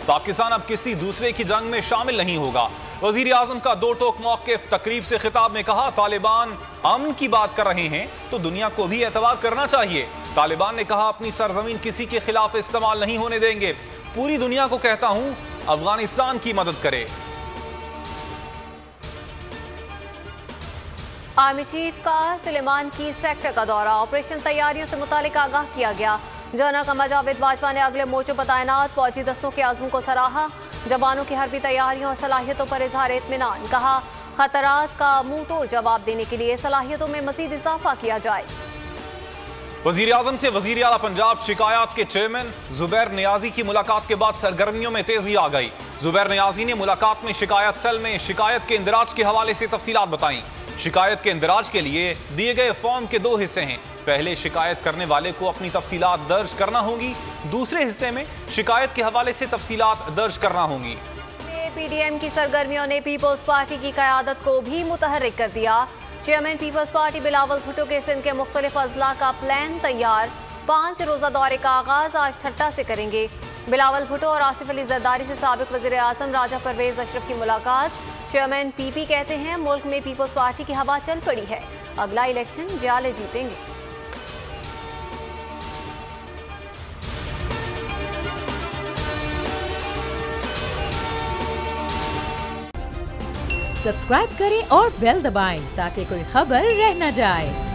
पाकिस्तान अब किसी दूसरे की जंग में शामिल नहीं होगा। वजीर आजम का दो टोक मौक़िफ़। तकरीब से खिताब में कहा, तालिबान अमन की बात कर रहे हैं तो दुनिया को भी एतबार करना चाहिए। तालिबान ने कहा, अपनी सरजमीन किसी के खिलाफ इस्तेमाल नहीं होने देंगे। पूरी दुनिया को कहता हूं, अफगानिस्तान की मदद करे। आर्मी चीफ का सुलेमान की सेक्टर का दौरा। ऑपरेशन तैयारियों से मुतालिक आगाह किया गया। जनरल कमर जावेद बाजवा ने अगले मोर्चों पर तैनात फौजी दस्तों के आज़म को सराहा। जवानों की हरबी तैयारियों और सलाहियतों पर इजहार इत्मीनान। कहा, खतरात का मुंह तोड़ जवाब देने के लिए सलाहियतों में मजीद इजाफा किया जाए। वजीर आजम से वजीर आला पंजाब शिकायत के चेयरमैन जुबैर नियाजी की मुलाकात के बाद सरगर्मियों में तेजी आ गई। जुबैर नियाजी ने मुलाकात में शिकायत सेल में शिकायत के इंदराज के हवाले से तफसीलात बताई। शिकायत के इंदराज के लिए दिए गए फॉर्म के दो हिस्से हैं। पहले शिकायत करने वाले को अपनी तफसीलात दर्ज करना होगी, दूसरे हिस्से में शिकायत के हवाले से तफसीलात दर्ज करना होगी। पीडीएम की सरगर्मियों ने पीपल्स पार्टी की क़यादत को भी मुतहर्रिक कर दिया। Chairman people's party Bilawal Bhutto के सिंध के मुख्तलिफ अजला का प्लान तैयार। 5 रोज़ा दौरे का आगाज आज ठट्टा से करेंगे। बिलावल भुट्टो और आसिफ अली जरदारी से साबिक वज़ीर आज़म राजा परवेज अशरफ की मुलाकात। चेयरमैन पीपी कहते हैं, मुल्क में पीपल्स पार्टी की हवा चल पड़ी है, अगला इलेक्शन जाले जीतेंगे। सब्सक्राइब करें और बेल दबाएं ताकि कोई खबर रह न जाए।